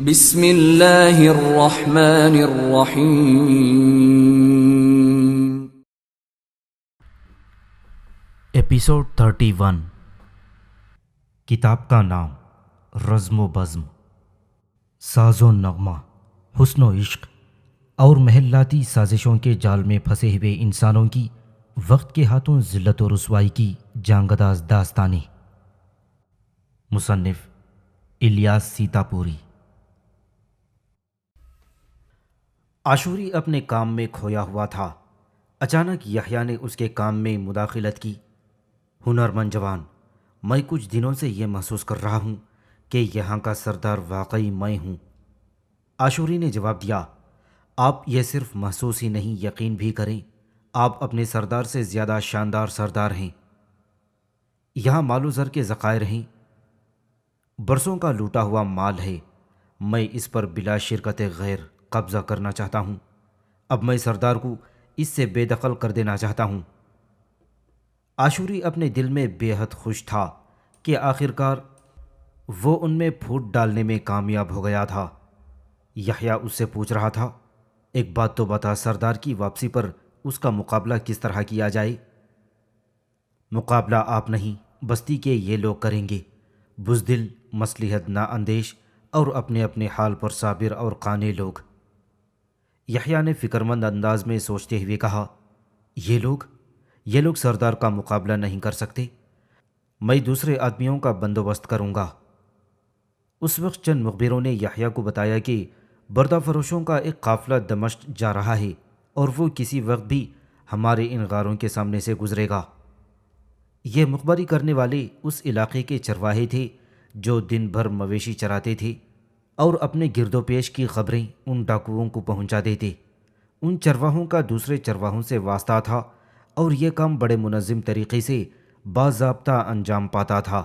بسم اللہ الرحمن الرحیم۔ ایپیسوڈ 31۔ کتاب کا نام رزم و بزم، ساز و نغمہ، حسن و عشق اور محلاتی سازشوں کے جال میں پھنسے ہوئے انسانوں کی وقت کے ہاتھوں ذلت و رسوائی کی جانگداز داستانیں۔ مصنف الیاس سیتاپوری۔ عاشوری اپنے کام میں کھویا ہوا تھا۔ اچانک یحییٰ نے اس کے کام میں مداخلت کی۔ ہنرمند جوان، میں کچھ دنوں سے یہ محسوس کر رہا ہوں کہ یہاں کا سردار واقعی میں ہوں۔ عاشوری نے جواب دیا، آپ یہ صرف محسوس ہی نہیں یقین بھی کریں، آپ اپنے سردار سے زیادہ شاندار سردار ہیں۔ یہاں مال و زر کے ذخائر ہیں، برسوں کا لوٹا ہوا مال ہے۔ میں اس پر بلا شرکت غیر قبضہ کرنا چاہتا ہوں۔ اب میں سردار کو اس سے بے دخل کر دینا چاہتا ہوں۔ عاشوری اپنے دل میں بے حد خوش تھا کہ آخرکار وہ ان میں پھوٹ ڈالنے میں کامیاب ہو گیا تھا۔ یحییٰ اس سے پوچھ رہا تھا، ایک بات تو بتا، سردار کی واپسی پر اس کا مقابلہ کس طرح کیا جائے؟ مقابلہ آپ نہیں، بستی کے یہ لوگ کریں گے، بزدل، مصلحت نا اندیش اور اپنے اپنے حال پر صابر اور قانع لوگ۔ یحییٰ نے فکرمند انداز میں سوچتے ہوئے کہا، یہ لوگ سردار کا مقابلہ نہیں کر سکتے، میں دوسرے آدمیوں کا بندوبست کروں گا۔ اس وقت چند مخبروں نے یحییٰ کو بتایا کہ بردہ فروشوں کا ایک قافلہ دمشق جا رہا ہے اور وہ کسی وقت بھی ہمارے ان غاروں کے سامنے سے گزرے گا۔ یہ مخبری کرنے والے اس علاقے کے چرواہے تھے جو دن بھر مویشی چراتے تھے اور اپنے گرد و پیش کی خبریں ان ڈاکوؤں کو پہنچا دیتے۔ ان چرواہوں کا دوسرے چرواہوں سے واسطہ تھا اور یہ کام بڑے منظم طریقے سے باضابطہ انجام پاتا تھا۔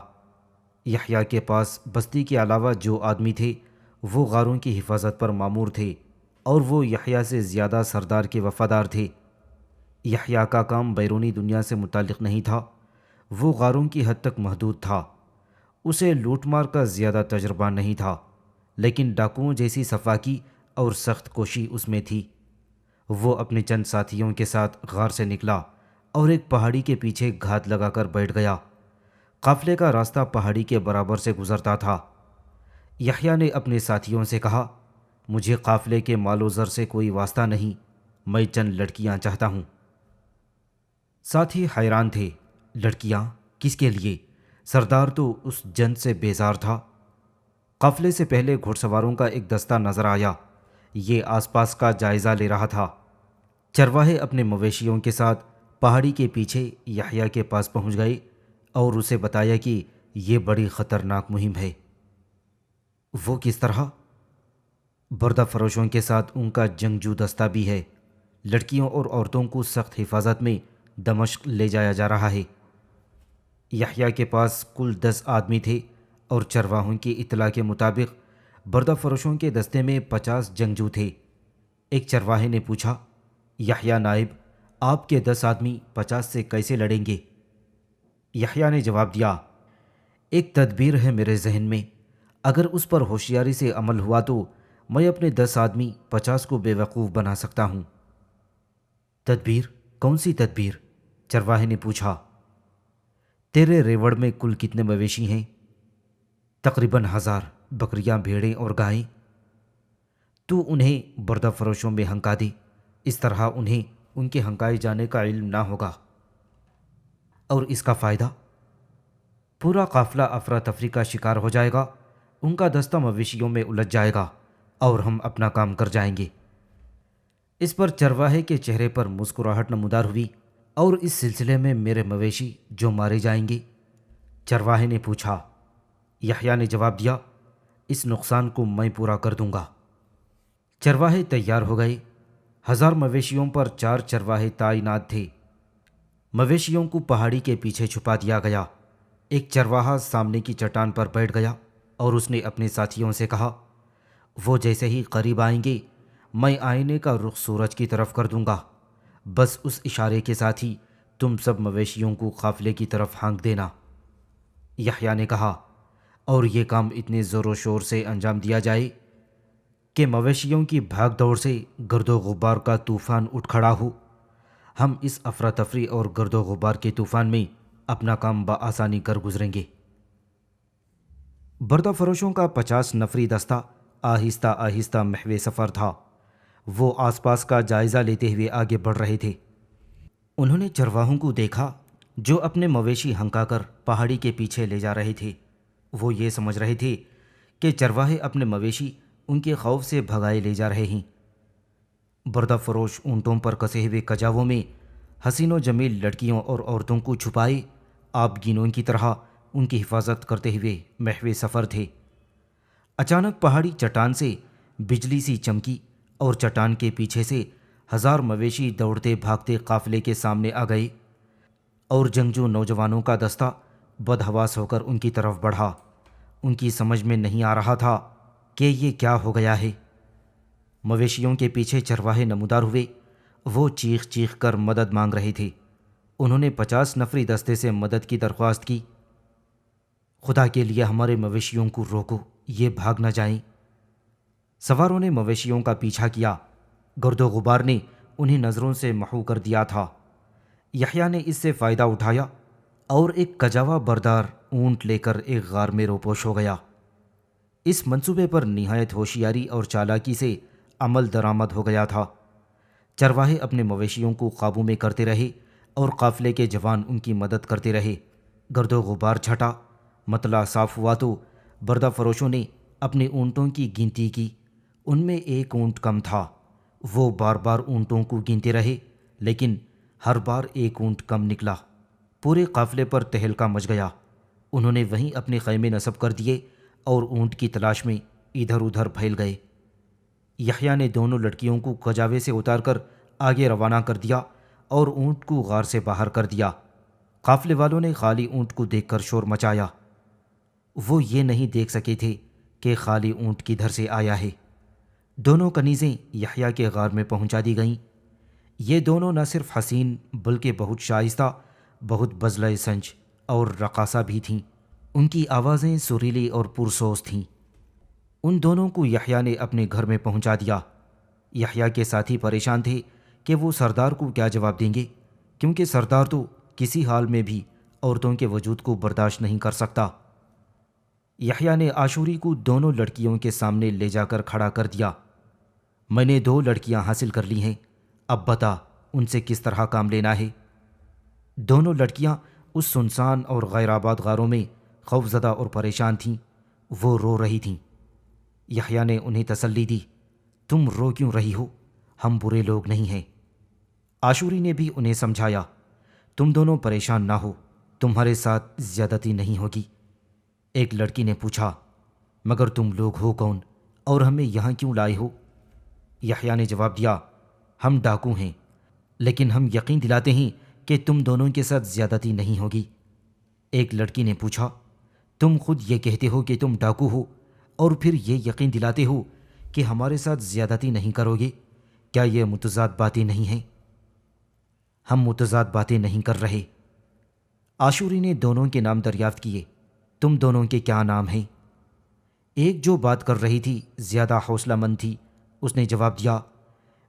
یحییٰ کے پاس بستی کے علاوہ جو آدمی تھے وہ غاروں کی حفاظت پر مامور تھے اور وہ یحییٰ سے زیادہ سردار کے وفادار تھے۔ یحییٰ کا کام بیرونی دنیا سے متعلق نہیں تھا، وہ غاروں کی حد تک محدود تھا۔ اسے لوٹ مار کا زیادہ تجربہ نہیں تھا، لیکن ڈاکوؤں جیسی صفاکی اور سخت کوشی اس میں تھی۔ وہ اپنے چند ساتھیوں کے ساتھ غار سے نکلا اور ایک پہاڑی کے پیچھے گھات لگا کر بیٹھ گیا۔ قافلے کا راستہ پہاڑی کے برابر سے گزرتا تھا۔ یحییٰ نے اپنے ساتھیوں سے کہا، مجھے قافلے کے مال و زر سے کوئی واسطہ نہیں، میں چند لڑکیاں چاہتا ہوں۔ ساتھی حیران تھے، لڑکیاں کس کے لیے؟ سردار تو اس جنگ سے بیزار تھا۔ قافلے سے پہلے گھڑ سواروں کا ایک دستہ نظر آیا، یہ آس پاس کا جائزہ لے رہا تھا۔ چرواہے اپنے مویشیوں کے ساتھ پہاڑی کے پیچھے یحییٰ کے پاس پہنچ گئے اور اسے بتایا کہ یہ بڑی خطرناک مہم ہے۔ وہ کس طرح؟ بردہ فروشوں کے ساتھ ان کا جنگجو دستہ بھی ہے۔ لڑکیوں اور عورتوں کو سخت حفاظت میں دمشق لے جایا جا رہا ہے۔ یحییٰ کے پاس کل 10 آدمی تھے اور چرواہوں کی اطلاع کے مطابق بردہ فروشوں کے دستے میں 50 جنگجو تھے۔ ایک چرواہے نے پوچھا، یحییٰ نائب، آپ کے 10 آدمی 50 سے کیسے لڑیں گے؟ یحییٰ نے جواب دیا، ایک تدبیر ہے میرے ذہن میں، اگر اس پر ہوشیاری سے عمل ہوا تو میں اپنے 10 آدمی 50 کو بے وقوف بنا سکتا ہوں۔ تدبیر؟ کون سی تدبیر؟ چرواہے نے پوچھا۔ تیرے ریوڑ میں کل کتنے مویشی ہیں؟ تقریباً 1000 بکریاں، بھیڑیں اور گائیں۔ تو انہیں بردہ فروشوں میں ہنکا دے، اس طرح انہیں ان کے ہنکائے جانے کا علم نہ ہوگا۔ اور اس کا فائدہ؟ پورا قافلہ افراتفری کا شکار ہو جائے گا، ان کا دستہ مویشیوں میں الجھ جائے گا اور ہم اپنا کام کر جائیں گے۔ اس پر چرواہے کے چہرے پر مسکراہٹ نمودار ہوئی، اور اس سلسلے میں میرے مویشی جو مارے جائیں گے؟ چرواہے نے پوچھا۔ یحییٰ نے جواب دیا، اس نقصان کو میں پورا کر دوں گا۔ چرواہے تیار ہو گئے۔ 1000 مویشیوں پر 4 چرواہے تعینات تھے۔ مویشیوں کو پہاڑی کے پیچھے چھپا دیا گیا۔ ایک چرواہا سامنے کی چٹان پر بیٹھ گیا اور اس نے اپنے ساتھیوں سے کہا، وہ جیسے ہی قریب آئیں گے میں آئینے کا رخ سورج کی طرف کر دوں گا، بس اس اشارے کے ساتھ ہی تم سب مویشیوں کو قافلے کی طرف ہانک دینا۔ یحییٰ نے کہا، اور یہ کام اتنے زور و شور سے انجام دیا جائے کہ مویشیوں کی بھاگ دوڑ سے گرد و غبار کا طوفان اٹھ کھڑا ہو۔ ہم اس افراتفری اور گرد و غبار کے طوفان میں اپنا کام بآسانی کر گزریں گے۔ بردہ فروشوں کا 50 نفری دستہ آہستہ آہستہ محو سفر تھا۔ وہ آس پاس کا جائزہ لیتے ہوئے آگے بڑھ رہے تھے۔ انہوں نے چرواہوں کو دیکھا جو اپنے مویشی ہنکا کر پہاڑی کے پیچھے لے جا رہے تھے۔ وہ یہ سمجھ رہے تھے کہ چرواہے اپنے مویشی ان کے خوف سے بھگائے لے جا رہے ہیں۔ بردہ فروش اونٹوں پر کسے ہوئے کجاووں میں حسین و جمیل لڑکیوں اور عورتوں کو چھپائے آب گینوں کی طرح ان کی حفاظت کرتے ہوئے محو سفر تھے۔ اچانک پہاڑی چٹان سے بجلی سی چمکی اور چٹان کے پیچھے سے 1000 مویشی دوڑتے بھاگتے قافلے کے سامنے آ گئے اور جنگجو نوجوانوں کا دستہ بدحواس ہو کر ان کی طرف بڑھا۔ ان کی سمجھ میں نہیں آ رہا تھا کہ یہ کیا ہو گیا ہے۔ مویشیوں کے پیچھے چرواہے نمودار ہوئے۔ وہ چیخ چیخ کر مدد مانگ رہے تھے۔ انہوں نے 50 نفری دستے سے مدد کی درخواست کی۔ خدا کے لیے ہمارے مویشیوں کو روکو، یہ بھاگ نہ جائیں۔ سواروں نے مویشیوں کا پیچھا کیا۔ گرد و غبار نے انہیں نظروں سے محو کر دیا تھا۔ یحییٰ نے اس سے فائدہ اٹھایا اور ایک کجاوا بردار اونٹ لے کر ایک غار میں روپوش ہو گیا۔ اس منصوبے پر نہایت ہوشیاری اور چالاکی سے عمل درآمد ہو گیا تھا۔ چرواہے اپنے مویشیوں کو قابو میں کرتے رہے اور قافلے کے جوان ان کی مدد کرتے رہے۔ گرد و غبار چھٹا، مطلع صاف ہوا تو بردہ فروشوں نے اپنے اونٹوں کی گنتی کی۔ ان میں ایک اونٹ کم تھا۔ وہ بار بار اونٹوں کو گنتے رہے لیکن ہر بار ایک اونٹ کم نکلا۔ پورے قافلے پر تہلکہ مچ گیا۔ انہوں نے وہیں اپنے خیمے نصب کر دیے اور اونٹ کی تلاش میں ادھر ادھر پھیل گئے۔ یحییٰ نے دونوں لڑکیوں کو کجاوے سے اتار کر آگے روانہ کر دیا اور اونٹ کو غار سے باہر کر دیا۔ قافلے والوں نے خالی اونٹ کو دیکھ کر شور مچایا۔ وہ یہ نہیں دیکھ سکے تھے کہ خالی اونٹ کدھر سے آیا ہے۔ دونوں کنیزیں یحییٰ کے غار میں پہنچا دی گئیں۔ یہ دونوں نہ صرف حسین بلکہ بہت شائستہ، بہت بذلۂ سنج اور رقاصہ بھی تھیں۔ ان کی آوازیں سریلی اور پرسوز تھیں۔ ان دونوں کو یحییٰ نے اپنے گھر میں پہنچا دیا۔ یحییٰ کے ساتھی پریشان تھے کہ وہ سردار کو کیا جواب دیں گے، کیونکہ سردار تو کسی حال میں بھی عورتوں کے وجود کو برداشت نہیں کر سکتا۔ یحییٰ نے عاشوری کو دونوں لڑکیوں کے سامنے لے جا کر کھڑا کر دیا۔ میں نے 2 لڑکیاں حاصل کر لی ہیں، اب بتا ان سے کس طرح کام لینا ہے۔ دونوں لڑکیاں اس سنسان اور غیر آباد غاروں میں خوفزدہ اور پریشان تھیں۔ وہ رو رہی تھیں۔ یحییٰ نے انہیں تسلی دی، تم رو کیوں رہی ہو؟ ہم برے لوگ نہیں ہیں۔ عاشوری نے بھی انہیں سمجھایا، تم دونوں پریشان نہ ہو، تمہارے ساتھ زیادتی نہیں ہوگی۔ ایک لڑکی نے پوچھا، مگر تم لوگ ہو کون اور ہمیں یہاں کیوں لائے ہو؟ یحییٰ نے جواب دیا، ہم ڈاکو ہیں، لیکن ہم یقین دلاتے ہیں کہ تم دونوں کے ساتھ زیادتی نہیں ہوگی۔ ایک لڑکی نے پوچھا، تم خود یہ کہتے ہو کہ تم ڈاکو ہو اور پھر یہ یقین دلاتے ہو کہ ہمارے ساتھ زیادتی نہیں کرو گے، کیا یہ متضاد باتیں نہیں ہیں؟ ہم متضاد باتیں نہیں کر رہے۔ عاشوری نے دونوں کے نام دریافت کیے، تم دونوں کے کیا نام ہیں؟ ایک جو بات کر رہی تھی زیادہ حوصلہ مند تھی، اس نے جواب دیا،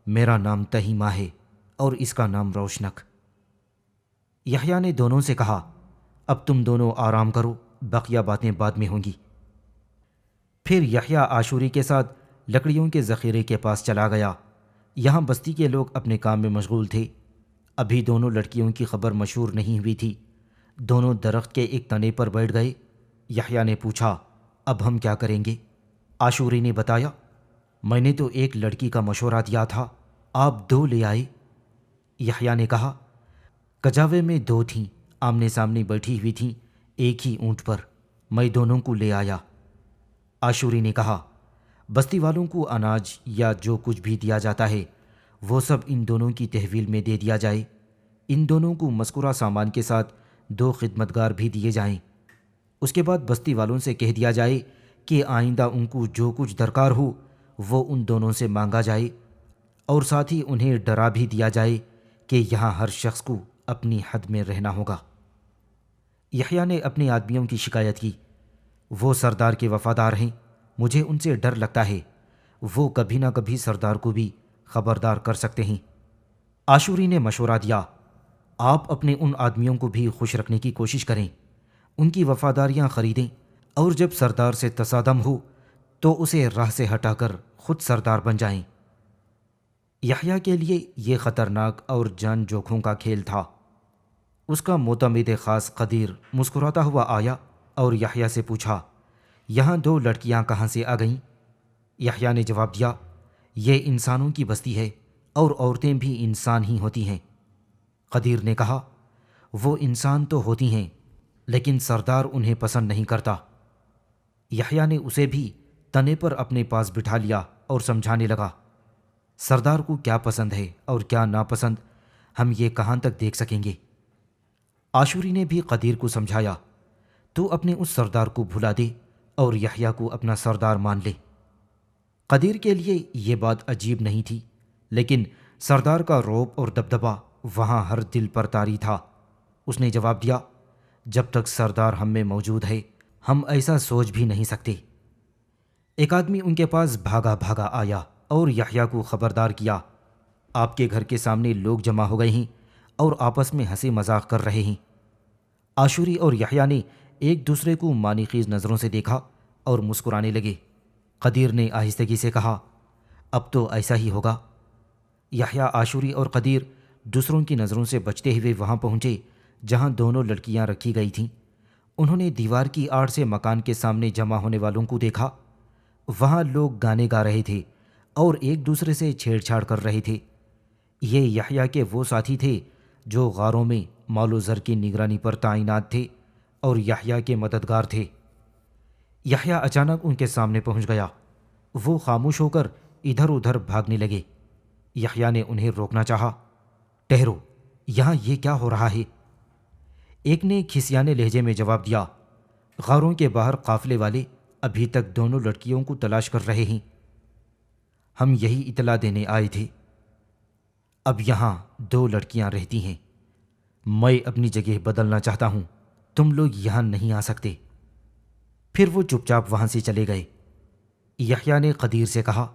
میرا نام تہیمہ ہے اور اس کا نام روشنک۔ یحییٰ نے دونوں سے کہا، اب تم دونوں آرام کرو، بقیہ باتیں بعد میں ہوں گی۔ پھر یحییٰ عاشوری کے ساتھ لکڑیوں کے ذخیرے کے پاس چلا گیا۔ یہاں بستی کے لوگ اپنے کام میں مشغول تھے۔ ابھی دونوں لڑکیوں کی خبر مشہور نہیں ہوئی تھی۔ دونوں درخت کے ایک تنے پر بیٹھ گئے۔ یحییٰ نے پوچھا، اب ہم کیا کریں گے؟ عاشوری نے بتایا، میں نے تو ایک لڑکی کا مشورہ دیا تھا، آپ 2 لے آئے۔ یحییٰ نے کہا، کجاوے میں 2 تھیں، آمنے سامنے بیٹھی ہوئی تھیں ایک ہی اونٹ پر، میں دونوں کو لے آیا۔ عاشوری نے کہا، بستی والوں کو اناج یا جو کچھ بھی دیا جاتا ہے وہ سب ان دونوں کی تحویل میں دے دیا جائے۔ ان دونوں کو مذکورہ سامان کے ساتھ 2 خدمتگار بھی دیے جائیں۔ اس کے بعد بستی والوں سے کہہ دیا جائے کہ آئندہ ان کو جو کچھ درکار ہو وہ ان دونوں سے مانگا جائے، اور ساتھ ہی انہیں ڈرا بھی دیا جائے کہ یہاں ہر شخص کو اپنی حد میں رہنا ہوگا۔ یحییٰ نے اپنے آدمیوں کی شکایت کی، وہ سردار کے وفادار ہیں، مجھے ان سے ڈر لگتا ہے، وہ کبھی نہ کبھی سردار کو بھی خبردار کر سکتے ہیں۔ عاشوری نے مشورہ دیا، آپ اپنے ان آدمیوں کو بھی خوش رکھنے کی کوشش کریں، ان کی وفاداریاں خریدیں، اور جب سردار سے تصادم ہو تو اسے راہ سے ہٹا کر خود سردار بن جائیں۔ یحییٰ کے لیے یہ خطرناک اور جان جوکھوں کا کھیل تھا۔ اس کا معتمد خاص قدیر مسکراتا ہوا آیا اور یحییٰ سے پوچھا، یہاں 2 لڑکیاں کہاں سے آ گئیں؟ یحییٰ نے جواب دیا، یہ انسانوں کی بستی ہے اور عورتیں بھی انسان ہی ہوتی ہیں۔ قدیر نے کہا، وہ انسان تو ہوتی ہیں لیکن سردار انہیں پسند نہیں کرتا۔ یحییٰ نے اسے بھی تنے پر اپنے پاس بٹھا لیا اور سمجھانے لگا، سردار کو کیا پسند ہے اور کیا ناپسند ہم یہ کہاں تک دیکھ سکیں گے؟ عاشوری نے بھی قدیر کو سمجھایا، تو اپنے اس سردار کو بھلا دے اور یحییٰ کو اپنا سردار مان لے۔ قدیر کے لیے یہ بات عجیب نہیں تھی، لیکن سردار کا رعب اور دبدبہ وہاں ہر دل پر طاری تھا۔ اس نے جواب دیا، جب تک سردار ہم میں موجود ہے ہم ایسا سوچ بھی نہیں سکتے۔ ایک آدمی ان کے پاس بھاگا بھاگا آیا اور یحییٰ کو خبردار کیا، آپ کے گھر کے سامنے لوگ جمع ہو گئے ہیں اور آپس میں ہنسی مذاق کر رہے ہیں۔ عاشوری اور یحییٰ نے ایک دوسرے کو معنی خیز نظروں سے دیکھا اور مسکرانے لگے۔ قدیر نے آہستگی سے کہا، اب تو ایسا ہی ہوگا۔ یحییٰ، عاشوری اور قدیر دوسروں کی نظروں سے بچتے ہوئے وہاں پہنچے جہاں دونوں لڑکیاں رکھی گئی تھیں۔ انہوں نے دیوار کی آڑ سے مکان کے سامنے جمع ہونے والوں کو دیکھا۔ وہاں لوگ گانے گا رہے تھے اور ایک دوسرے سے چھیڑ چھاڑ کر رہے تھے۔ یہ یحییٰ کے وہ ساتھی تھے جو غاروں میں مال و زر کی نگرانی پر تعینات تھے اور یحییٰ کے مددگار تھے۔ یحییٰ اچانک ان کے سامنے پہنچ گیا۔ وہ خاموش ہو کر ادھر ادھر بھاگنے لگے۔ یحییٰ نے انہیں روکنا چاہا، ٹھہرو، یہاں یہ کیا ہو رہا ہے؟ ایک نے کھسیانے لہجے میں جواب دیا، غاروں کے باہر قافلے والے ابھی تک دونوں لڑکیوں کو تلاش کر رہے ہیں، ہم یہی اطلاع دینے آئے تھے۔ اب یہاں 2 لڑکیاں رہتی ہیں، میں اپنی جگہ بدلنا چاہتا ہوں، تم لوگ یہاں نہیں آ سکتے۔ پھر وہ چپ چاپ وہاں سے چلے گئے۔ یحییٰ نے قدیر سے کہا،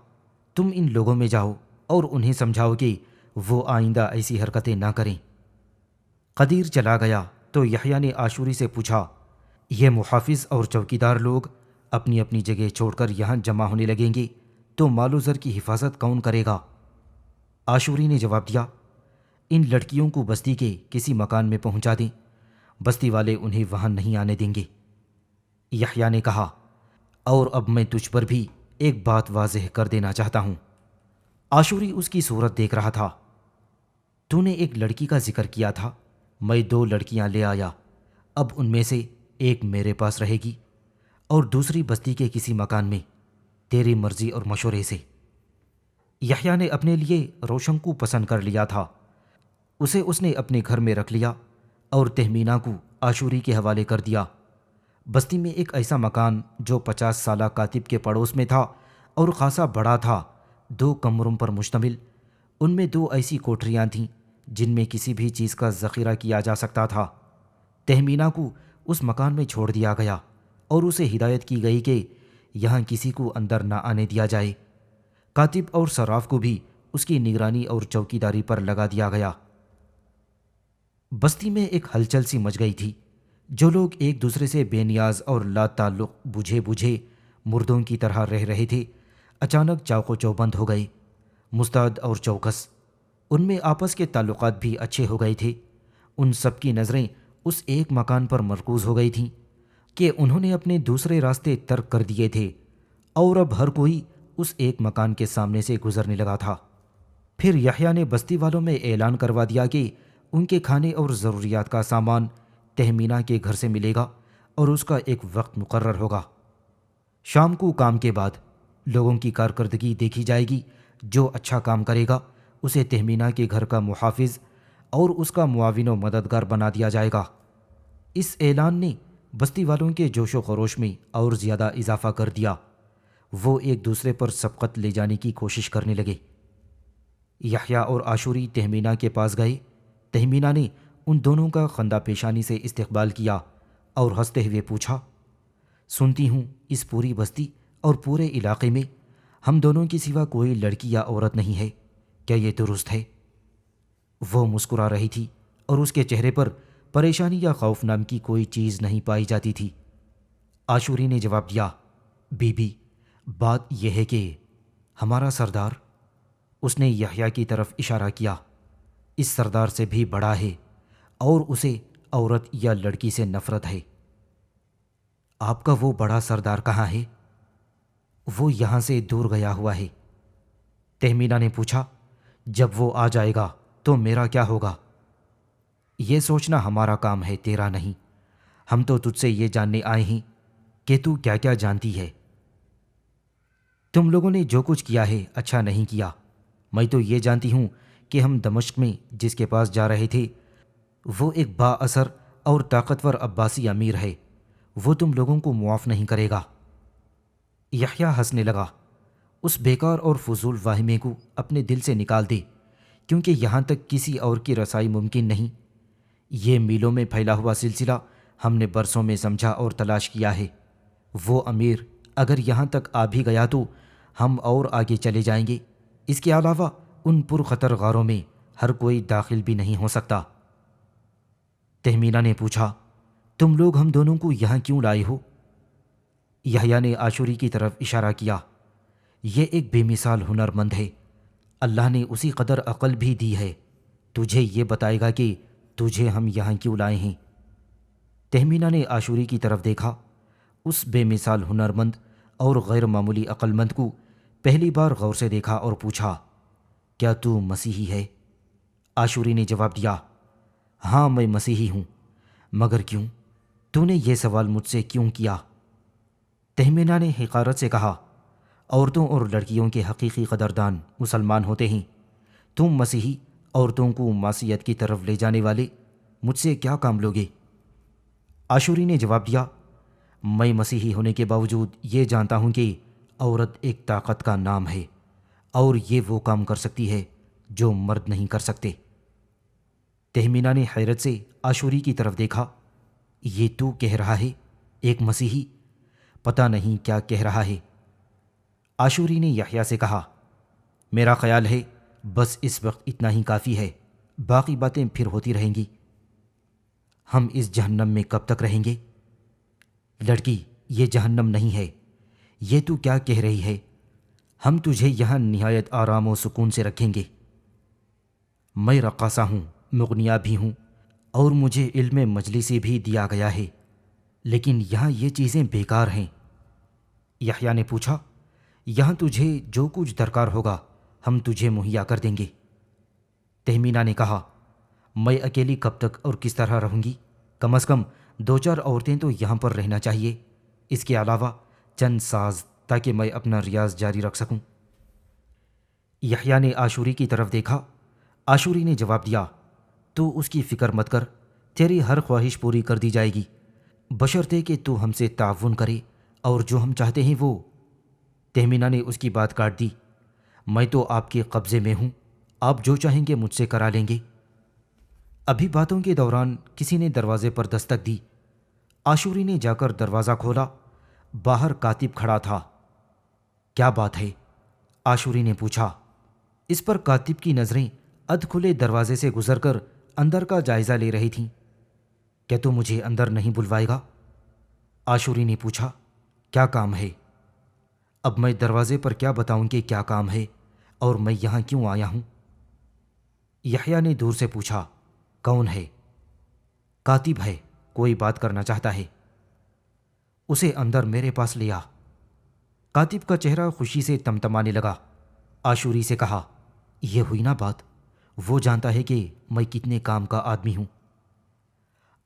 تم ان لوگوں میں جاؤ اور انہیں سمجھاؤ کہ وہ آئندہ ایسی حرکتیں نہ کریں۔ قدیر چلا گیا تو یحییٰ نے عاشوری سے پوچھا، یہ محافظ اور چوکیدار لوگ اپنی اپنی جگہ چھوڑ کر یہاں جمع ہونے لگیں گے تو مال و زر کی حفاظت کون کرے گا؟ عاشوری نے جواب دیا، ان لڑکیوں کو بستی کے کسی مکان میں پہنچا دیں، بستی والے انہیں وہاں نہیں آنے دیں گے۔ یحییٰ نے کہا، اور اب میں تجھ پر بھی ایک بات واضح کر دینا چاہتا ہوں۔ عاشوری اس کی صورت دیکھ رہا تھا۔ تو نے ایک لڑکی کا ذکر کیا تھا، میں 2 لڑکیاں لے آیا، اب ان میں سے ایک میرے پاس رہے گی اور دوسری بستی کے کسی مکان میں، تیری مرضی اور مشورے سے۔ یحییٰ نے اپنے لیے روشن کو پسند کر لیا تھا، اسے اس نے اپنے گھر میں رکھ لیا اور تہمینہ کو عاشوری کے حوالے کر دیا۔ بستی میں ایک ایسا مکان جو 50 سالہ کاتب کے پڑوس میں تھا اور خاصا بڑا تھا، 2 کمروں پر مشتمل، ان میں 2 ایسی کوٹریاں تھیں جن میں کسی بھی چیز کا ذخیرہ کیا جا سکتا تھا۔ تہمینہ کو اس مکان میں چھوڑ دیا گیا اور اسے ہدایت کی گئی کہ یہاں کسی کو اندر نہ آنے دیا جائے۔ کاتب اور صراف کو بھی اس کی نگرانی اور چوکیداری پر لگا دیا گیا۔ بستی میں ایک ہلچل سی مچ گئی تھی۔ جو لوگ ایک دوسرے سے بے نیاز اور لا تعلق بجھے بجھے مردوں کی طرح رہ رہے تھے، اچانک چاق و چوبند ہو گئے، مستعد اور چوکس۔ ان میں آپس کے تعلقات بھی اچھے ہو گئے تھے۔ ان سب کی نظریں اس ایک مکان پر مرکوز ہو گئی تھیں کہ انہوں نے اپنے دوسرے راستے ترک کر دیے تھے اور اب ہر کوئی اس ایک مکان کے سامنے سے گزرنے لگا تھا۔ پھر یحییٰ نے بستی والوں میں اعلان کروا دیا کہ ان کے کھانے اور ضروریات کا سامان تہمینہ کے گھر سے ملے گا اور اس کا ایک وقت مقرر ہوگا۔ شام کو کام کے بعد لوگوں کی کارکردگی دیکھی جائے گی، جو اچھا کام کرے گا اسے تہمینہ کے گھر کا محافظ اور اس کا معاون و مددگار بنا دیا جائے گا۔ اس اعلان نے بستی والوں کے جوش و خروش میں اور زیادہ اضافہ کر دیا۔ وہ ایک دوسرے پر سبقت لے جانے کی کوشش کرنے لگے۔ یحییٰ اور عاشوری تہمینہ کے پاس گئے۔ تہمینہ نے ان دونوں کا خندہ پیشانی سے استقبال کیا اور ہنستے ہوئے پوچھا، سنتی ہوں اس پوری بستی اور پورے علاقے میں ہم دونوں کے سوا کوئی لڑکی یا عورت نہیں ہے، کیا یہ درست ہے؟ وہ مسکرا رہی تھی اور اس کے چہرے پر پریشانی یا خوف نام کی کوئی چیز نہیں پائی جاتی تھی۔ عاشوری نے جواب دیا، بی بی، بات یہ ہے کہ ہمارا سردار، اس نے یحییٰ کی طرف اشارہ کیا، اس سردار سے بھی بڑا ہے اور اسے عورت یا لڑکی سے نفرت ہے۔ آپ کا وہ بڑا سردار کہاں ہے؟ وہ یہاں سے دور گیا ہوا ہے۔ تہمینہ نے پوچھا، جب وہ آ جائے گا تو میرا کیا ہوگا؟ یہ سوچنا ہمارا کام ہے، تیرا نہیں۔ ہم تو تجھ سے یہ جاننے آئے ہیں کہ تو کیا کیا جانتی ہے۔ تم لوگوں نے جو کچھ کیا ہے اچھا نہیں کیا۔ میں تو یہ جانتی ہوں کہ ہم دمشق میں جس کے پاس جا رہے تھے وہ ایک با اثر اور طاقتور عباسی امیر ہے، وہ تم لوگوں کو معاف نہیں کرے گا۔ یحییٰ ہنسنے لگا، اس بیکار اور فضول واہمے کو اپنے دل سے نکال دے، کیونکہ یہاں تک کسی اور کی رسائی ممکن نہیں۔ یہ میلوں میں پھیلا ہوا سلسلہ ہم نے برسوں میں سمجھا اور تلاش کیا ہے۔ وہ امیر اگر یہاں تک آ بھی گیا تو ہم اور آگے چلے جائیں گے۔ اس کے علاوہ ان پرخطر غاروں میں ہر کوئی داخل بھی نہیں ہو سکتا۔ تہمینہ نے پوچھا، تم لوگ ہم دونوں کو یہاں کیوں لائے ہو؟ یحییٰ نے عاشوری کی طرف اشارہ کیا، یہ ایک بے مثال ہنر مند ہے، اللہ نے اسی قدر عقل بھی دی ہے، تجھے یہ بتائے گا کہ تجھے ہم یہاں کیوں لائے ہیں۔ تہمینہ نے عاشوری کی طرف دیکھا، اس بے مثال ہنر مند اور غیر معمولی عقل مند کو پہلی بار غور سے دیکھا اور پوچھا، کیا تو مسیحی ہے؟ عاشوری نے جواب دیا، ہاں میں مسیحی ہوں۔ مگر کیوں؟ تو نے یہ سوال مجھ سے کیوں کیا؟ تہمینہ نے حقارت سے کہا، عورتوں اور لڑکیوں کے حقیقی قدردان مسلمان ہوتے ہیں، تم مسیحی عورتوں کو معصیت کی طرف لے جانے والے مجھ سے کیا کام لوگے؟ عاشوری نے جواب دیا، میں مسیحی ہونے کے باوجود یہ جانتا ہوں کہ عورت ایک طاقت کا نام ہے اور یہ وہ کام کر سکتی ہے جو مرد نہیں کر سکتے۔ تہمینہ نے حیرت سے عاشوری کی طرف دیکھا، یہ تو کہہ رہا ہے ایک مسیحی؟ پتہ نہیں کیا کہہ رہا ہے۔ عاشوری نے یحییٰ سے کہا، میرا خیال ہے بس اس وقت اتنا ہی کافی ہے، باقی باتیں پھر ہوتی رہیں گی۔ ہم اس جہنم میں کب تک رہیں گے؟ لڑکی، یہ جہنم نہیں ہے، یہ تو کیا کہہ رہی ہے؟ ہم تجھے یہاں نہایت آرام و سکون سے رکھیں گے۔ میں رقاصہ ہوں، مغنیہ بھی ہوں اور مجھے علم مجلسی بھی دیا گیا ہے، لیکن یہاں یہ چیزیں بیکار ہیں۔ یحییٰ نے پوچھا، یہاں تجھے جو کچھ درکار ہوگا ہم تجھے مہیا کر دیں گے۔ تہمینہ نے کہا، میں اکیلی کب تک اور کس طرح رہوں گی؟ کم از کم 2-4 عورتیں تو یہاں پر رہنا چاہیے، اس کے علاوہ چند ساز تاکہ میں اپنا ریاض جاری رکھ سکوں۔ یحییٰ نے عاشوری کی طرف دیکھا۔ عاشوری نے جواب دیا، تو اس کی فکر مت کر، تیری ہر خواہش پوری کر دی جائے گی، بشرطے کہ تو ہم سے تعاون کرے اور جو ہم چاہتے ہیں وہ۔ تہمینہ نے اس کی بات کاٹ دی، میں تو آپ کے قبضے میں ہوں، آپ جو چاہیں گے مجھ سے کرا لیں گے۔ ابھی باتوں کے دوران کسی نے دروازے پر دستک دی۔ عاشوری نے جا کر دروازہ کھولا، باہر کاتب کھڑا تھا۔ کیا بات ہے؟ عاشوری نے پوچھا۔ اس پر کاتب کی نظریں ادھ کھلے دروازے سے گزر کر اندر کا جائزہ لے رہی تھیں۔ کیا تو مجھے اندر نہیں بلوائے گا؟ عاشوری نے پوچھا، کیا کام ہے؟ اب میں دروازے پر کیا بتاؤں کہ کیا کام ہے اور میں یہاں کیوں آیا ہوں؟ یحییٰ نے دور سے پوچھا، کون ہے؟ کاتب ہے، کوئی بات کرنا چاہتا ہے، اسے اندر میرے پاس لیا۔ کاتب کا چہرہ خوشی سے تمتمانے لگا۔ عاشوری سے کہا، یہ ہوئی نا بات، وہ جانتا ہے کہ میں کتنے کام کا آدمی ہوں۔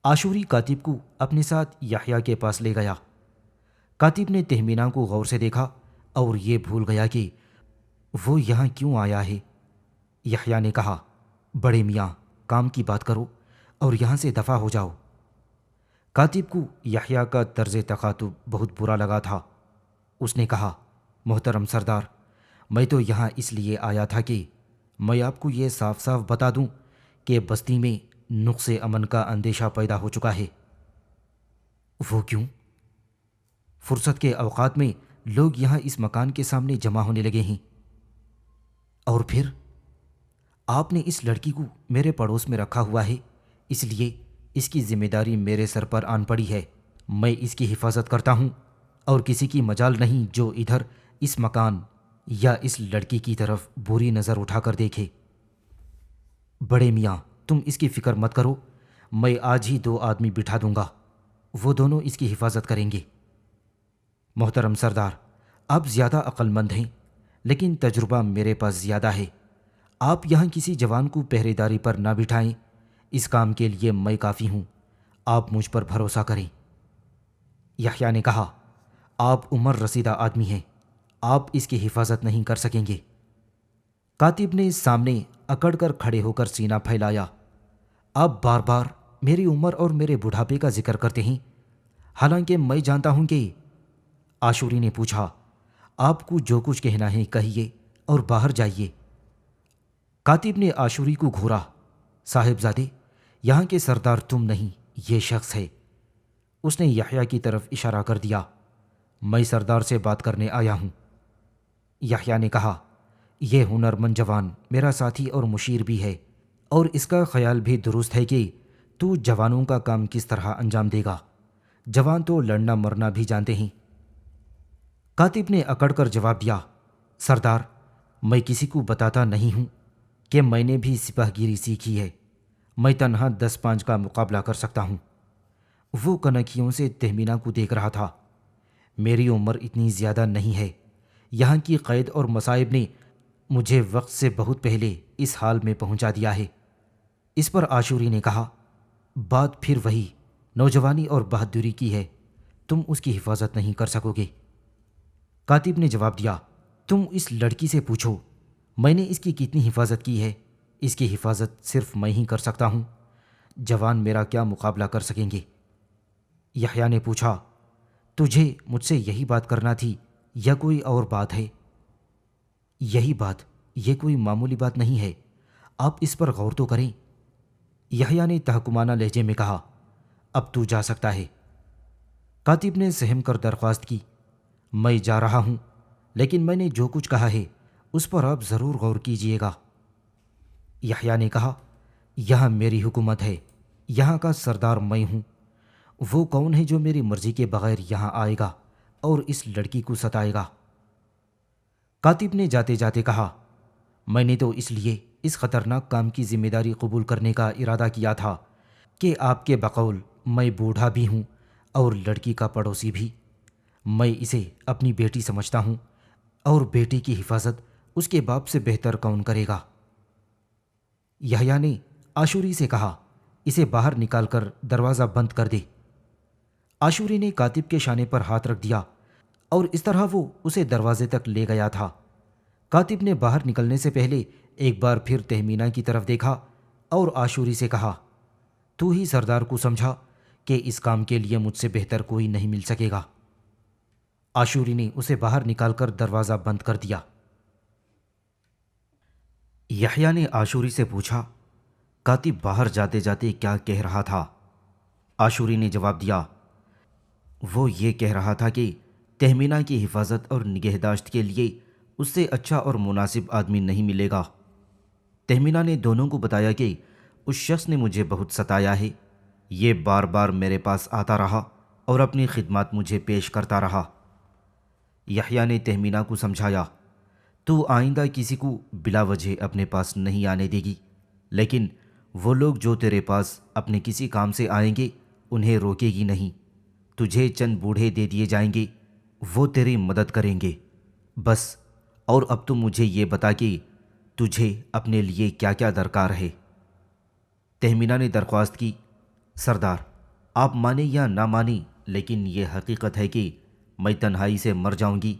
عاشوری کاتب کو اپنے ساتھ یحییٰ کے پاس لے گیا۔ کاتب نے تہمینہ کو غور سے دیکھا اور یہ بھول گیا کہ وہ یہاں کیوں آیا ہے۔ یحییٰ نے کہا، بڑے میاں، کام کی بات کرو اور یہاں سے دفع ہو جاؤ۔ کاتب کو یحییٰ کا طرز تخاطب بہت برا لگا تھا۔ اس نے کہا، محترم سردار، میں تو یہاں اس لیے آیا تھا کہ میں آپ کو یہ صاف صاف بتا دوں کہ بستی میں نقص امن کا اندیشہ پیدا ہو چکا ہے۔ وہ کیوں؟ فرصت کے اوقات میں لوگ یہاں اس مکان کے سامنے جمع ہونے لگے ہیں۔ اور پھر آپ نے اس لڑکی کو میرے پڑوس میں رکھا ہوا ہے، اس لیے اس کی ذمہ داری میرے سر پر آن پڑی ہے۔ میں اس کی حفاظت کرتا ہوں اور کسی کی مجال نہیں جو ادھر اس مکان یا اس لڑکی کی طرف بری نظر اٹھا کر دیکھے۔ بڑے میاں، تم اس کی فکر مت کرو، میں آج ہی 2 آدمی بٹھا دوں گا، وہ دونوں اس کی حفاظت کریں گے۔ محترم سردار، آپ زیادہ عقل مند ہیں، لیکن تجربہ میرے پاس زیادہ ہے۔ آپ یہاں کسی جوان کو پہرے داری پر نہ بٹھائیں، اس کام کے لیے میں کافی ہوں، آپ مجھ پر بھروسہ کریں۔ یحییٰ نے کہا، آپ عمر رسیدہ آدمی ہیں، آپ اس کی حفاظت نہیں کر سکیں گے۔ کاتب نے سامنے اکڑ کر کھڑے ہو کر سینہ پھیلایا۔ آپ بار بار میری عمر اور میرے بڑھاپے کا ذکر کرتے ہیں، حالانکہ میں جانتا ہوں کہ… عاشوری نے پوچھا، آپ کو جو کچھ کہنا ہے کہیے اور باہر جائیے۔ کاتب نے عاشوری کو گھورا، صاحبزادے، یہاں کے سردار تم نہیں، یہ شخص ہے۔ اس نے یحییٰ کی طرف اشارہ کر دیا۔ میں سردار سے بات کرنے آیا ہوں۔ یحییٰ نے کہا، یہ ہنرمند جوان میرا ساتھی اور مشیر بھی ہے، اور اس کا خیال بھی درست ہے کہ تو جوانوں کا کام کس طرح انجام دے گا۔ جوان تو لڑنا مرنا بھی جانتے ہیں۔ کاتب نے اکڑ کر جواب دیا، سردار، میں کسی کو بتاتا نہیں ہوں کہ میں نے بھی سپاہ گیری سیکھی ہے، میں تنہا 10-5 کا مقابلہ کر سکتا ہوں۔ وہ کنکھیوں سے تہمینہ کو دیکھ رہا تھا۔ میری عمر اتنی زیادہ نہیں ہے، یہاں کی قید اور مصائب نے مجھے وقت سے بہت پہلے اس حال میں پہنچا دیا ہے۔ اس پر عاشوری نے کہا، بات پھر وہی نوجوانی اور بہادری کی ہے، تم اس کی حفاظت نہیں کر سکو گے۔ کاتب نے جواب دیا، تم اس لڑکی سے پوچھو، میں نے اس کی کتنی حفاظت کی ہے، اس کی حفاظت صرف میں ہی کر سکتا ہوں، جوان میرا کیا مقابلہ کر سکیں گے۔ یحییٰ نے پوچھا، تجھے مجھ سے یہی بات کرنا تھی یا کوئی اور بات ہے؟ یہی بات، یہ کوئی معمولی بات نہیں ہے، آپ اس پر غور تو کریں۔ یحییٰ نے تحکمانہ لہجے میں کہا، اب تو جا سکتا ہے۔ کاتب نے سہم کر درخواست کی، میں جا رہا ہوں، لیکن میں نے جو کچھ کہا ہے اس پر آپ ضرور غور کیجیے گا۔ یحییٰ نے کہا، یہاں میری حکومت ہے، یہاں کا سردار میں ہوں، وہ کون ہے جو میری مرضی کے بغیر یہاں آئے گا اور اس لڑکی کو ستائے گا؟ کاتب نے جاتے جاتے کہا، میں نے تو اس لیے اس خطرناک کام کی ذمہ داری قبول کرنے کا ارادہ کیا تھا کہ آپ کے بقول میں بوڑھا بھی ہوں اور لڑکی کا پڑوسی بھی، میں اسے اپنی بیٹی سمجھتا ہوں، اور بیٹی کی حفاظت اس کے باپ سے بہتر کون کرے گا؟ یحییٰ نے عاشوری سے کہا، اسے باہر نکال کر دروازہ بند کر دے۔ عاشوری نے کاتب کے شانے پر ہاتھ رکھ دیا اور اس طرح وہ اسے دروازے تک لے گیا تھا۔ کاتب نے باہر نکلنے سے پہلے ایک بار پھر تہمینہ کی طرف دیکھا اور عاشوری سے کہا، تو ہی سردار کو سمجھا کہ اس کام کے لیے مجھ سے بہتر کوئی نہیں مل سکے گا۔ عاشوری نے اسے باہر نکال کر دروازہ بند کر دیا۔ یحییٰ نے عاشوری سے پوچھا، کاتب باہر جاتے جاتے کیا کہہ رہا تھا؟ عاشوری نے جواب دیا، وہ یہ کہہ رہا تھا کہ تہمینہ کی حفاظت اور نگہداشت کے لیے اس سے اچھا اور مناسب آدمی نہیں ملے گا۔ تہمینہ نے دونوں کو بتایا کہ اس شخص نے مجھے بہت ستایا ہے، یہ بار بار میرے پاس آتا رہا اور اپنی خدمات مجھے پیش کرتا رہا۔ یحییٰ نے تہمینہ کو سمجھایا، تو آئندہ کسی کو بلا وجہ اپنے پاس نہیں آنے دے گی، لیکن وہ لوگ جو تیرے پاس اپنے کسی کام سے آئیں گے انہیں روکے گی نہیں، تجھے چند بوڑھے دے دیے جائیں گے، وہ تیری مدد کریں گے، بس۔ اور اب تو مجھے یہ بتا کہ تجھے اپنے لیے کیا کیا درکار ہے؟ تہمینہ نے درخواست کی، سردار، آپ مانیں یا نہ مانیں، لیکن یہ حقیقت ہے کہ میں تنہائی سے مر جاؤں گی،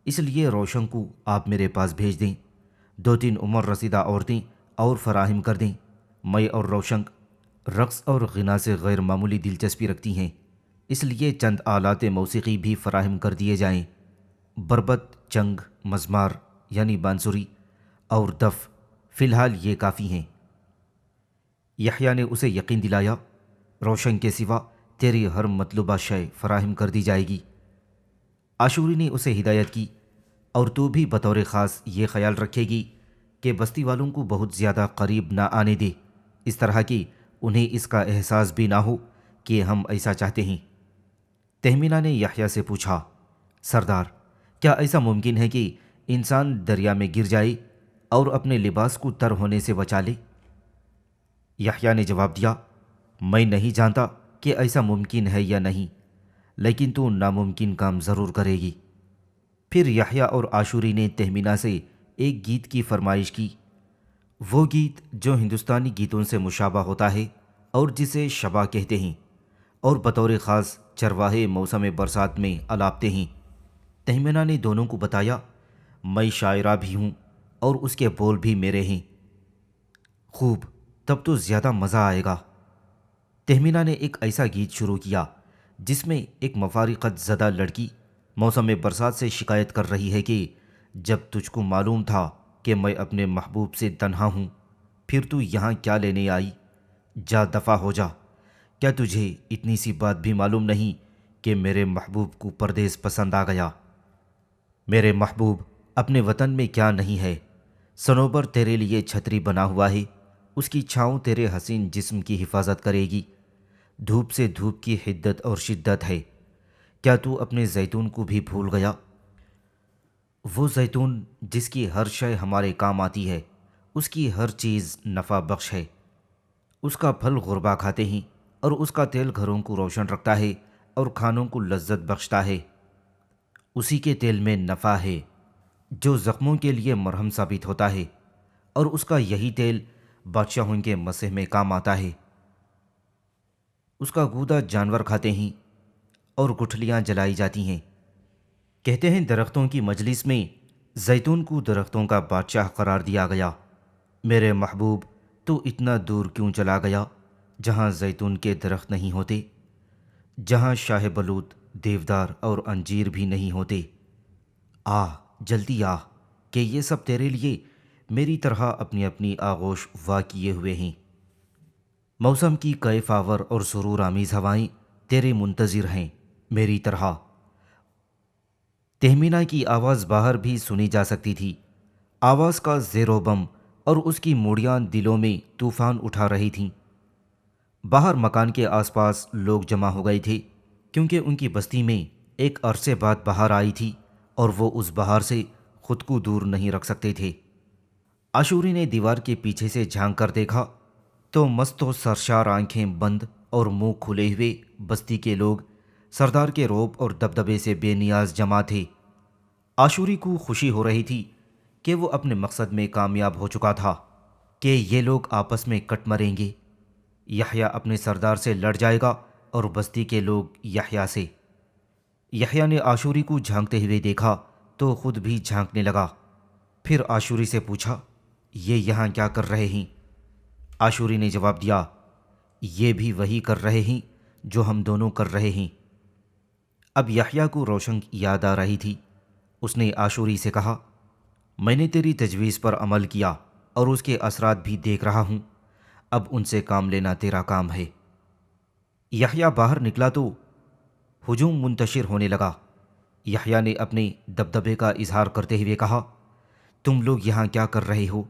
اس لیے روشن کو آپ میرے پاس بھیج دیں، 2-3 عمر رسیدہ عورتیں اور فراہم کر دیں۔ میں اور روشن رقص اور غنا سے غیر معمولی دلچسپی رکھتی ہیں، اس لیے چند آلات موسیقی بھی فراہم کر دیے جائیں، بربط، چنگ، مزمار یعنی بانسری اور دف، فی الحال یہ کافی ہیں۔ یحییٰ نے اسے یقین دلایا، روشن کے سوا تیری ہر مطلوبہ شے فراہم کر دی جائے گی۔ عاشوری نے اسے ہدایت کی، اور تو بھی بطور خاص یہ خیال رکھے گی کہ بستی والوں کو بہت زیادہ قریب نہ آنے دے، اس طرح کہ انہیں اس کا احساس بھی نہ ہو کہ ہم ایسا چاہتے ہیں۔ تہمینہ نے یحییٰ سے پوچھا، سردار، کیا ایسا ممکن ہے کہ انسان دریا میں گر جائے اور اپنے لباس کو تر ہونے سے بچا لے؟ یحییٰ نے جواب دیا، میں نہیں جانتا کہ ایسا ممکن ہے یا نہیں، لیکن تو ناممکن کام ضرور کرے گی۔ پھر یحییٰ اور عاشوری نے تہمینہ سے ایک گیت کی فرمائش کی، وہ گیت جو ہندوستانی گیتوں سے مشابہ ہوتا ہے اور جسے شبا کہتے ہیں، اور بطور خاص چرواہے موسم برسات میں الاپتے ہیں۔ تہمینہ نے دونوں کو بتایا، میں شاعرہ بھی ہوں اور اس کے بول بھی میرے ہیں۔ خوب، تب تو زیادہ مزہ آئے گا۔ تہمینہ نے ایک ایسا گیت شروع کیا جس میں ایک مفارقت زدہ لڑکی موسم برسات سے شکایت کر رہی ہے کہ جب تجھ کو معلوم تھا کہ میں اپنے محبوب سے تنہا ہوں، پھر تو یہاں کیا لینے آئی؟ جا دفع ہو جا۔ کیا تجھے اتنی سی بات بھی معلوم نہیں کہ میرے محبوب کو پردیس پسند آ گیا؟ میرے محبوب اپنے وطن میں کیا نہیں ہے؟ صنوبر تیرے لیے چھتری بنا ہوا ہے، اس کی چھاؤں تیرے حسین جسم کی حفاظت کرے گی۔ دھوپ سے دھوپ کی حدت اور شدت ہے، کیا تو اپنے زیتون کو بھی بھول گیا؟ وہ زیتون جس کی ہر شے ہمارے کام آتی ہے، اس کی ہر چیز نفع بخش ہے۔ اس کا پھل غربا کھاتے ہیں، اور اس کا تیل گھروں کو روشن رکھتا ہے اور کھانوں کو لذت بخشتا ہے۔ اسی کے تیل میں نفع ہے جو زخموں کے لیے مرہم ثابت ہوتا ہے، اور اس کا یہی تیل بادشاہوں کے مسح میں کام آتا ہے۔ اس کا گودا جانور کھاتے ہیں اور گٹھلیاں جلائی جاتی ہیں۔ کہتے ہیں درختوں کی مجلس میں زیتون کو درختوں کا بادشاہ قرار دیا گیا۔ میرے محبوب تو اتنا دور کیوں چلا گیا جہاں زیتون کے درخت نہیں ہوتے، جہاں شاہ بلوط، دیودار اور انجیر بھی نہیں ہوتے؟ آ جلدی آ کہ یہ سب تیرے لیے میری طرح اپنی اپنی آغوش وا کیے ہوئے ہیں۔ موسم کی کیف آور اور سرور آمیز ہوائیں تیرے منتظر ہیں میری طرح۔ تہمینہ کی آواز باہر بھی سنی جا سکتی تھی، آواز کا زیر و بم اور اس کی موڑیاں دلوں میں طوفان اٹھا رہی تھیں۔ باہر مکان کے آس پاس لوگ جمع ہو گئے تھے، کیونکہ ان کی بستی میں ایک عرصے بعد بہار آئی تھی اور وہ اس بہار سے خود کو دور نہیں رکھ سکتے تھے۔ عاشوری نے دیوار کے پیچھے سے جھانک کر دیکھا تو مست و سرشار آنکھیں بند اور منہ کھلے ہوئے بستی کے لوگ سردار کے روب اور دبدبے سے بے نیاز جمع تھے۔ عاشوری کو خوشی ہو رہی تھی کہ وہ اپنے مقصد میں کامیاب ہو چکا تھا کہ یہ لوگ آپس میں کٹ مریں گے۔ یحییٰ اپنے سردار سے لڑ جائے گا اور بستی کے لوگ یحییٰ سے۔ یحییٰ نے عاشوری کو جھانکتے ہوئے دیکھا تو خود بھی جھانکنے لگا۔ پھر عاشوری سے پوچھا، یہ یہاں کیا کر رہے ہیں؟ عاشوری نے جواب دیا، یہ بھی وہی کر رہے ہیں جو ہم دونوں کر رہے ہیں۔ اب یحییٰ کو روشن یاد آ رہی تھی۔ اس نے عاشوری سے کہا، میں نے تیری تجویز پر عمل کیا اور اس کے اثرات بھی دیکھ رہا ہوں، اب ان سے کام لینا تیرا کام ہے۔ یحییٰ باہر نکلا تو ہجوم منتشر ہونے لگا۔ یحییٰ نے اپنے دبدبے کا اظہار کرتے ہوئے کہا، تم لوگ یہاں کیا کر رہے ہو؟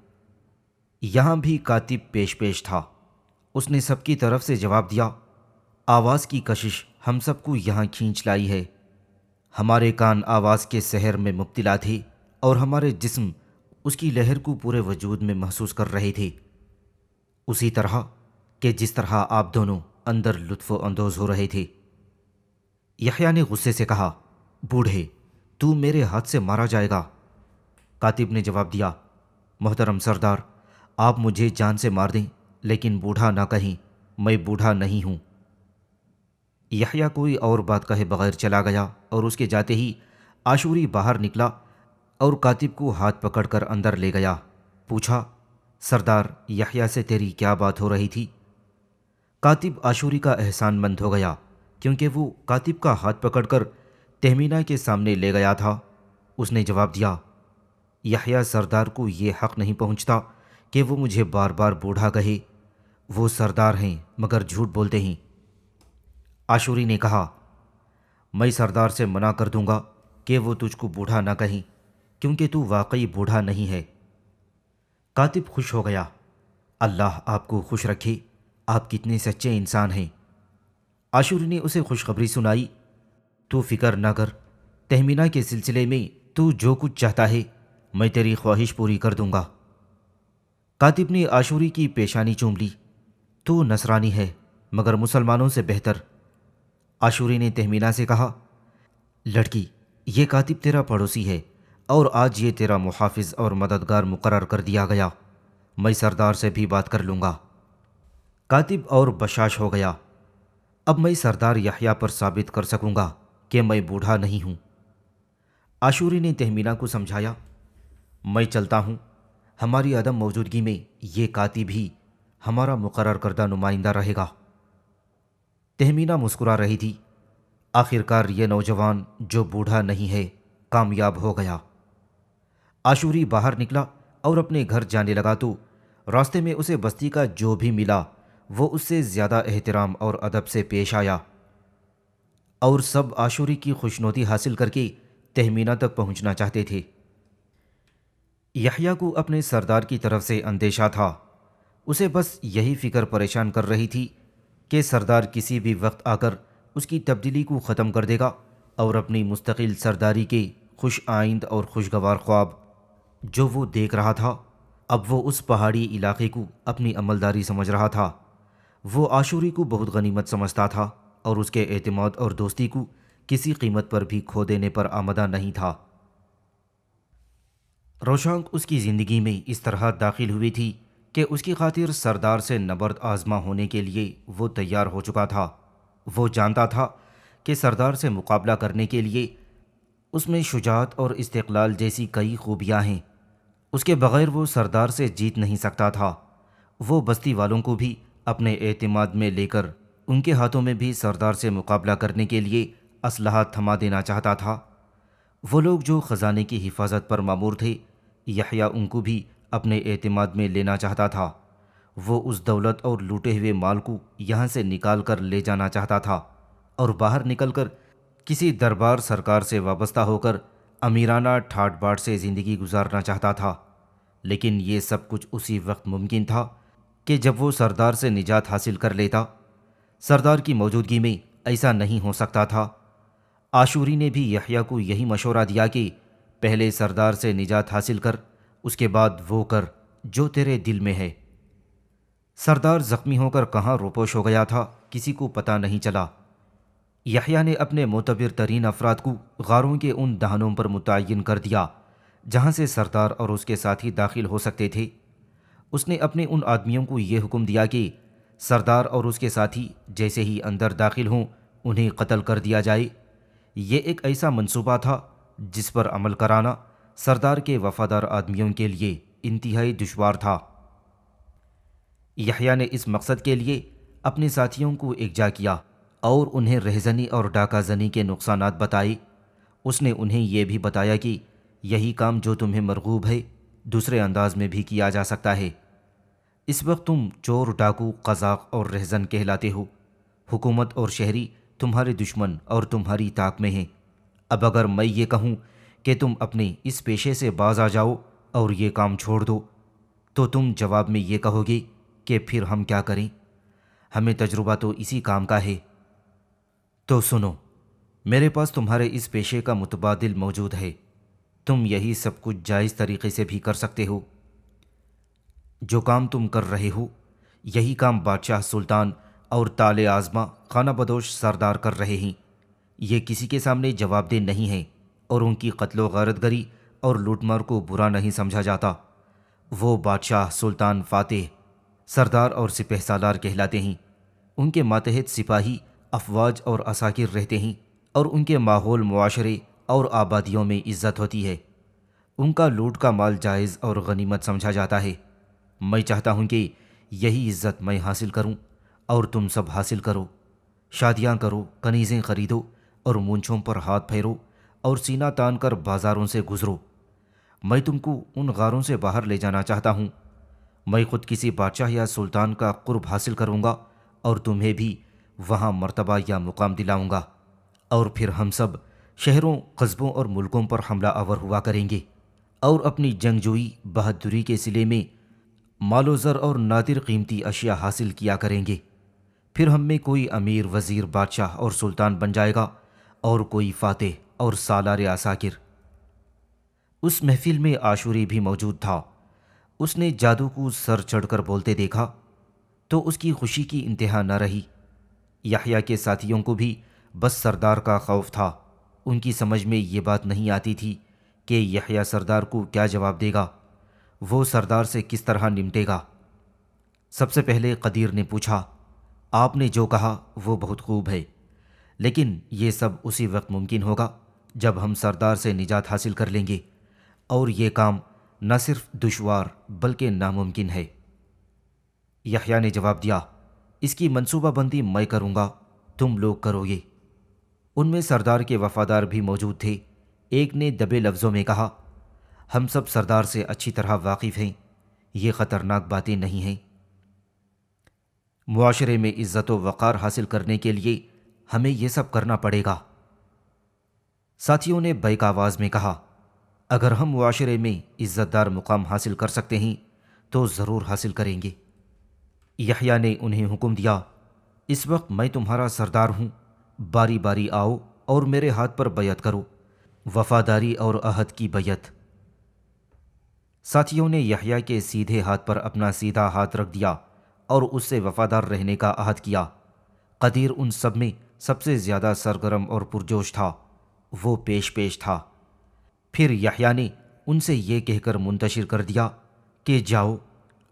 یہاں بھی کاتب پیش پیش تھا۔ اس نے سب کی طرف سے جواب دیا، آواز کی کشش ہم سب کو یہاں کھینچ لائی ہے۔ ہمارے کان آواز کے سحر میں مبتلا تھے اور ہمارے جسم اس کی لہر کو پورے وجود میں محسوس کر رہے تھے، اسی طرح کہ جس طرح آپ دونوں اندر لطف اندوز ہو رہے تھے۔ یحییٰ نے غصے سے کہا، بوڑھے، تو میرے ہاتھ سے مارا جائے گا۔ کاتب نے جواب دیا، محترم سردار، آپ مجھے جان سے مار دیں لیکن بوڑھا نہ کہیں، میں بوڑھا نہیں ہوں۔ یحییٰ کوئی اور بات کہے بغیر چلا گیا اور اس کے جاتے ہی عاشوری باہر نکلا اور کاتب کو ہاتھ پکڑ کر اندر لے گیا۔ پوچھا، سردار، یحییٰ سے تیری کیا بات ہو رہی تھی؟ کاتب عاشوری کا احسان مند ہو گیا کیونکہ وہ کاتب کا ہاتھ پکڑ کر تہمینہ کے سامنے لے گیا تھا۔ اس نے جواب دیا، یحییٰ سردار کو یہ حق نہیں پہنچتا کہ وہ مجھے بار بار بوڑھا کہے، وہ سردار ہیں مگر جھوٹ بولتے ہیں۔ عاشوری نے کہا، میں سردار سے منع کر دوں گا کہ وہ تجھ کو بوڑھا نہ کہیں، کیونکہ تو واقعی بوڑھا نہیں ہے۔ کاتب خوش ہو گیا۔ اللہ آپ کو خوش رکھے، آپ کتنے سچے انسان ہیں۔ عاشوری نے اسے خوشخبری سنائی۔ تو فکر نہ کر، تہمینہ کے سلسلے میں تو جو کچھ چاہتا ہے میں تیری خواہش پوری کر دوں گا۔ کاتب نے عاشوری کی پیشانی چوم لی۔ تو نصرانی ہے مگر مسلمانوں سے بہتر۔ عاشوری نے تہمینہ سے کہا، لڑکی، یہ کاتب تیرا پڑوسی ہے اور آج یہ تیرا محافظ اور مددگار مقرر کر دیا گیا۔ میں سردار سے بھی بات کر لوں گا۔ کاتب اور بشاش ہو گیا۔ اب میں سردار یحییٰ پر ثابت کر سکوں گا کہ میں بوڑھا نہیں ہوں۔ عاشوری نے تہمینہ کو سمجھایا، میں چلتا ہوں، ہماری عدم موجودگی میں یہ کاتب ہی ہمارا مقرر کردہ نمائندہ رہے گا۔ تہمینہ مسکرا رہی تھی۔ آخرکار یہ نوجوان جو بوڑھا نہیں ہے کامیاب ہو گیا۔ عاشوری باہر نکلا اور اپنے گھر جانے لگا تو راستے میں اسے بستی کا جو بھی ملا وہ اس سے زیادہ احترام اور ادب سے پیش آیا، اور سب عاشوری کی خوشنودی حاصل کر کے تہمینہ تک پہنچنا چاہتے تھے۔ یحییٰ کو اپنے سردار کی طرف سے اندیشہ تھا۔ اسے بس یہی فکر پریشان کر رہی تھی کہ سردار کسی بھی وقت آ کر اس کی تبدیلی کو ختم کر دے گا اور اپنی مستقل سرداری کے خوش آئند اور خوشگوار خواب جو وہ دیکھ رہا تھا اب وہ اس پہاڑی علاقے کو اپنی عملداری سمجھ رہا تھا۔ وہ عاشوری کو بہت غنیمت سمجھتا تھا اور اس کے اعتماد اور دوستی کو کسی قیمت پر بھی کھو دینے پر آمادہ نہیں تھا۔ روشانک اس کی زندگی میں اس طرح داخل ہوئی تھی کہ اس کی خاطر سردار سے نبرد آزما ہونے کے لیے وہ تیار ہو چکا تھا۔ وہ جانتا تھا کہ سردار سے مقابلہ کرنے کے لیے اس میں شجاعت اور استقلال جیسی کئی خوبیاں ہیں۔ اس کے بغیر وہ سردار سے جیت نہیں سکتا تھا۔ وہ بستی والوں کو بھی اپنے اعتماد میں لے کر ان کے ہاتھوں میں بھی سردار سے مقابلہ کرنے کے لیے اسلحہ تھما دینا چاہتا تھا۔ وہ لوگ جو خزانے کی حفاظت پر مامور تھے، یحییٰ ان کو بھی اپنے اعتماد میں لینا چاہتا تھا۔ وہ اس دولت اور لوٹے ہوئے مال کو یہاں سے نکال کر لے جانا چاہتا تھا اور باہر نکل کر کسی دربار سرکار سے وابستہ ہو کر امیرانہ ٹھاٹ باٹ سے زندگی گزارنا چاہتا تھا۔ لیکن یہ سب کچھ اسی وقت ممکن تھا کہ جب وہ سردار سے نجات حاصل کر لیتا۔ سردار کی موجودگی میں ایسا نہیں ہو سکتا تھا۔ عاشوری نے بھی یحییٰ کو یہی مشورہ دیا کہ پہلے سردار سے نجات حاصل کر، اس کے بعد وہ کر جو تیرے دل میں ہے۔ سردار زخمی ہو کر کہاں روپوش ہو گیا تھا کسی کو پتہ نہیں چلا۔ یحییٰ نے اپنے معتبر ترین افراد کو غاروں کے ان دہانوں پر متعین کر دیا جہاں سے سردار اور اس کے ساتھی داخل ہو سکتے تھے۔ اس نے اپنے ان آدمیوں کو یہ حکم دیا کہ سردار اور اس کے ساتھی جیسے ہی اندر داخل ہوں انہیں قتل کر دیا جائے۔ یہ ایک ایسا منصوبہ تھا جس پر عمل کرانا سردار کے وفادار آدمیوں کے لیے انتہائی دشوار تھا۔ یحییٰ نے اس مقصد کے لیے اپنے ساتھیوں کو اکجا کیا اور انہیں رہزنی اور ڈاکہ زنی کے نقصانات بتائے۔ اس نے انہیں یہ بھی بتایا کہ یہی کام جو تمہیں مرغوب ہے دوسرے انداز میں بھی کیا جا سکتا ہے۔ اس وقت تم چور، ڈاکو، قزاق اور رہزن کہلاتے ہو۔ حکومت اور شہری تمہارے دشمن اور تمہاری طاق میں ہیں۔ اب اگر میں یہ کہوں کہ تم اپنے اس پیشے سے باز آ جاؤ اور یہ کام چھوڑ دو تو تم جواب میں یہ کہو گے کہ پھر ہم کیا کریں، ہمیں تجربہ تو اسی کام کا ہے۔ تو سنو، میرے پاس تمہارے اس پیشے کا متبادل موجود ہے۔ تم یہی سب کچھ جائز طریقے سے بھی کر سکتے ہو۔ جو کام تم کر رہے ہو یہی کام بادشاہ، سلطان اور تال آزما خانہ بدوش سردار کر رہے ہیں۔ یہ کسی کے سامنے جواب دہ نہیں ہے اور ان کی قتل و غارت گری اور لوٹ مار کو برا نہیں سمجھا جاتا۔ وہ بادشاہ، سلطان، فاتح، سردار اور سپہ سالار کہلاتے ہیں۔ ان کے ماتحت سپاہی، افواج اور عساکر رہتے ہیں اور ان کے ماحول، معاشرے اور آبادیوں میں عزت ہوتی ہے۔ ان کا لوٹ کا مال جائز اور غنیمت سمجھا جاتا ہے۔ میں چاہتا ہوں کہ یہی عزت میں حاصل کروں اور تم سب حاصل کرو۔ شادیاں کرو، کنیزیں خریدو اور مونچھوں پر ہاتھ پھیرو اور سینہ تان کر بازاروں سے گزرو۔ میں تم کو ان غاروں سے باہر لے جانا چاہتا ہوں۔ میں خود کسی بادشاہ یا سلطان کا قرب حاصل کروں گا اور تمہیں بھی وہاں مرتبہ یا مقام دلاؤں گا، اور پھر ہم سب شہروں، قصبوں اور ملکوں پر حملہ آور ہوا کریں گے اور اپنی جنگجوئی بہادری کے صلے میں مال و زر اور نادر قیمتی اشیاء حاصل کیا کریں گے۔ پھر ہم میں کوئی امیر، وزیر، بادشاہ اور سلطان بن جائے گا اور کوئی فاتح اور سالار عساکر۔ اس محفل میں عاشوری بھی موجود تھا۔ اس نے جادو کو سر چڑھ کر بولتے دیکھا تو اس کی خوشی کی انتہا نہ رہی۔ یحییٰ کے ساتھیوں کو بھی بس سردار کا خوف تھا۔ ان کی سمجھ میں یہ بات نہیں آتی تھی کہ یحییٰ سردار کو کیا جواب دے گا، وہ سردار سے کس طرح نمٹے گا۔ سب سے پہلے قدیر نے پوچھا، آپ نے جو کہا وہ بہت خوب ہے، لیکن یہ سب اسی وقت ممکن ہوگا جب ہم سردار سے نجات حاصل کر لیں گے، اور یہ کام نہ صرف دشوار بلکہ ناممکن ہے۔ یحییٰ نے جواب دیا، اس کی منصوبہ بندی میں کروں گا، تم لوگ کرو گے۔ ان میں سردار کے وفادار بھی موجود تھے۔ ایک نے دبے لفظوں میں کہا، ہم سب سردار سے اچھی طرح واقف ہیں، یہ خطرناک باتیں نہیں ہیں۔ معاشرے میں عزت و وقار حاصل کرنے کے لیے ہمیں یہ سب کرنا پڑے گا۔ ساتھیوں نے بیک آواز میں کہا، اگر ہم معاشرے میں عزت دار مقام حاصل کر سکتے ہیں تو ضرور حاصل کریں گے۔ یحییٰ نے انہیں حکم دیا، اس وقت میں تمہارا سردار ہوں، باری باری آؤ اور میرے ہاتھ پر بیعت کرو، وفاداری اور عہد کی بیعت۔ ساتھیوں نے یحییٰ کے سیدھے ہاتھ پر اپنا سیدھا ہاتھ رکھ دیا اور اس سے وفادار رہنے کا عہد کیا۔ قدیر ان سب میں سب سے زیادہ سرگرم اور پرجوش تھا، وہ پیش تھا۔ پھر یحییٰ نے ان سے یہ کہہ کر منتشر کر دیا کہ جاؤ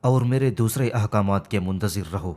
اور میرے دوسرے احکامات کے منتظر رہو۔